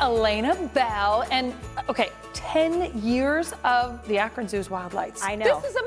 Elena Bell. And okay, 10 years of the Akron Zoo's Wild Lights. I know. This is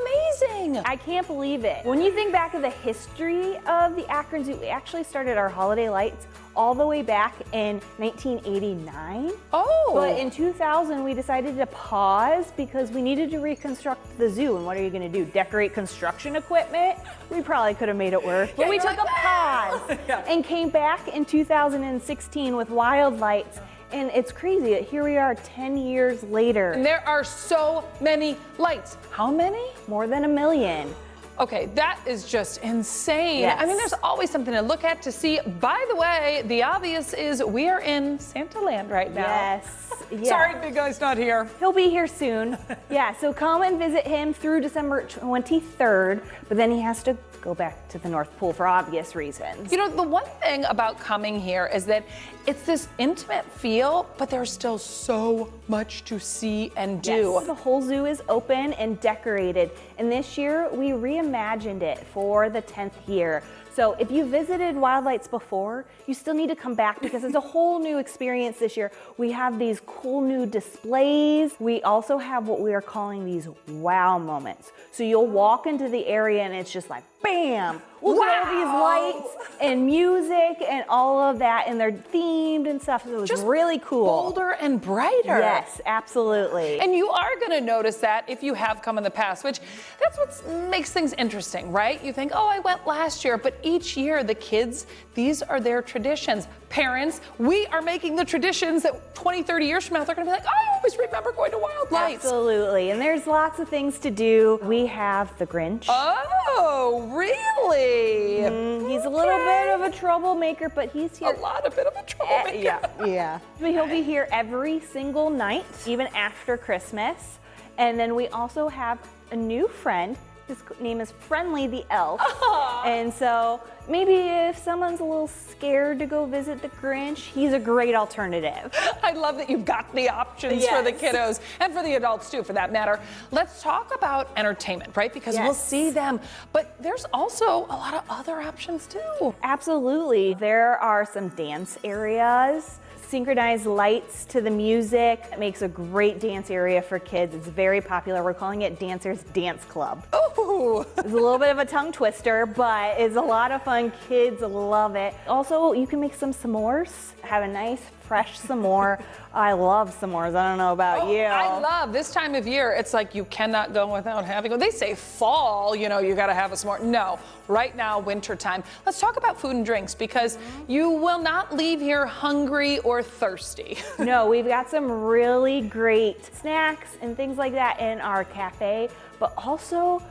amazing. I can't believe it. When you think back of the history of the Akron Zoo, we actually started our holiday lights all the way back in 1989. Oh. But in 2000, we decided to pause because we needed to reconstruct the zoo. And what are you going to do? Decorate construction equipment? We probably could have made it work. But Yeah, we you're took like, a pause Yeah. and came back in 2016 with Wild Lights. And it's crazy that here we are 10 years later. And there are so many lights. How many? More than 1 million. Okay, that is just insane. Yes. I mean, there's always something to look at, to see. By the way, the obvious is we are in Santa Land right now. Yes. Yeah. Sorry, big guy's not here. He'll be here soon. Yeah, so come and visit him through December 23rd, but then he has to go back to the North Pole for obvious reasons. You know, the one thing about coming here is that it's this intimate feel, but there's still so much to see and do. Yes, the whole zoo is open and decorated, and this year we reimagined it for the 10th year. So if you visited Wild Lights before, you still need to come back because it's a whole new experience this year. We have these cool new displays. We also have what we are calling these wow moments. So you'll walk into the area and it's just like, bam, look at all these lights and music and all of that, and they're themed and stuff. So it's Just really cool. Bolder and brighter. Yes, absolutely. And you are going to notice that if you have come in the past, which that's what makes things interesting, right? You think, oh, I went last year, but each year the kids, these are their traditions. Parents, we are making the traditions that 20, 30 years from now, they're going to be like, I always remember going to Wild Lights. Absolutely, and there's lots of things to do. We have the Grinch. Oh, really? He's a little bit of a troublemaker, but he's here. A bit of a troublemaker. Yeah. But he'll be here every single night, even after Christmas. And then we also have a new friend. His name is Friendly the Elf. Aww. And so maybe if someone's a little scared to go visit the Grinch, he's a great alternative. I love that you've got the options for the kiddos and for the adults too, for that matter. Let's talk about entertainment, right? Because we'll see them, but there's also a lot of other options too. Absolutely. There are some dance areas. Synchronized lights to the music. It makes a great dance area for kids. It's very popular. We're calling it Dancers Dance Club. Ooh. It's a little bit of a tongue twister, but it's a lot of fun. Kids love it. Also, you can make some s'mores. Have a nice fresh s'more. I love s'mores. I don't know about you. I love this time of year. It's like you cannot go without having one. They say fall, you know, you got to have a s'more. No, right now, winter time. Let's talk about food and drinks because you will not leave here hungry or thirsty. No, we've got some really great snacks and things like that in our cafe, but also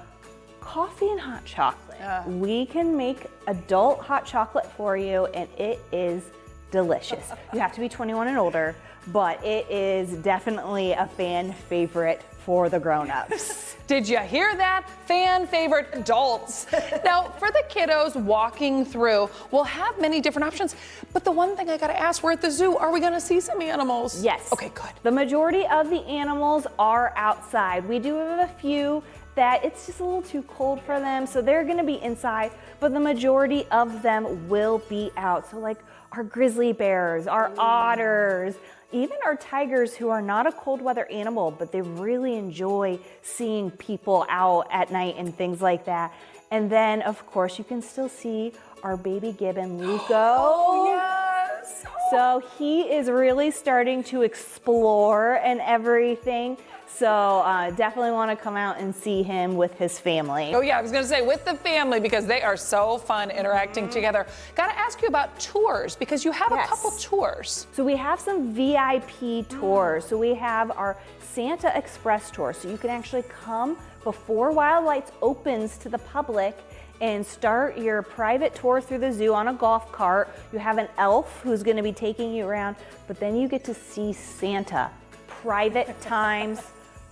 coffee and hot chocolate. We can make adult hot chocolate for you, and it is delicious. You have to be 21 and older, but it is definitely a fan favorite for the grown-ups. Did you hear that? Fan favorite adults. Now, for the kiddos walking through, we'll have many different options, but the one thing I gotta ask, we're at the zoo, are we gonna see some animals? Yes. Okay, good. The majority of the animals are outside. We do have a few that it's just a little too cold for them, so they're gonna be inside, but the majority of them will be out. So like our grizzly bears, our otters, even our tigers, who are not a cold weather animal, but they really enjoy seeing people out at night and things like that. And then of course you can still see our baby gibbon, Luco. Oh, yes. So he is really starting to explore and everything. So definitely want to come out and see him with his family. Oh yeah, I was gonna say with the family because they are so fun interacting together. Gotta ask you about tours because you have a couple tours. So we have some VIP tours. So we have our Santa Express tour. So you can actually come before Wild Lights opens to the public and start your private tour through the zoo on a golf cart. You have an elf who's gonna be taking you around, but then you get to see Santa. Private times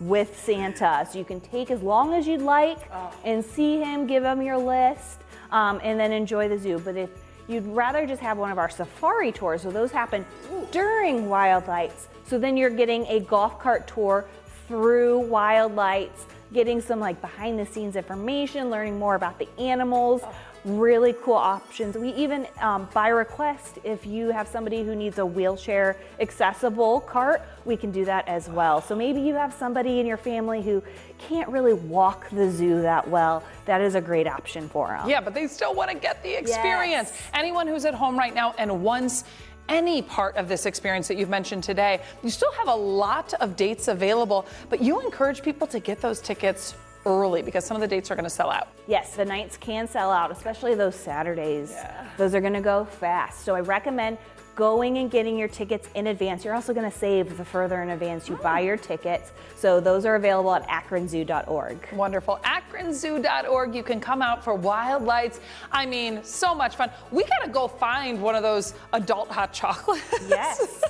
with Santa. So you can take as long as you'd like and see him, give him your list, and then enjoy the zoo. But if you'd rather just have one of our safari tours, so those happen during Wild Lights. So then you're getting a golf cart tour through Wild Lights, getting some like behind the scenes information, learning more about the animals. really cool options. We even, by request, if you have somebody who needs a wheelchair accessible cart, we can do that as well. So maybe you have somebody in your family who can't really walk the zoo that well. That is a great option for them. Yeah, but they still want to get the experience. Yes. Anyone who's at home right now and wants any part of this experience that you've mentioned today, you still have a lot of dates available, but you encourage people to get those tickets early because some of the dates are going to sell out. Yes, the nights can sell out, especially those Saturdays. Yeah. Those are going to go fast. So I recommend going and getting your tickets in advance. You're also going to save the further in advance you buy your tickets. So those are available at akronzoo.org. Wonderful. akronzoo.org. You can come out for Wild Lights. I mean, so much fun. We got to go find one of those adult hot chocolates. Yes.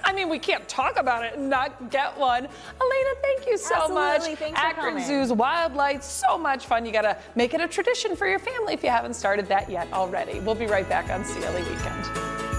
I mean, we can't talk about it and not get one. Elena, thank you so much. Absolutely. Thanks for Akron coming. Zoo's Wild Lights, so much fun. You got to make it a tradition for your family if you haven't started that yet already. We'll be right back on CLE Weekend.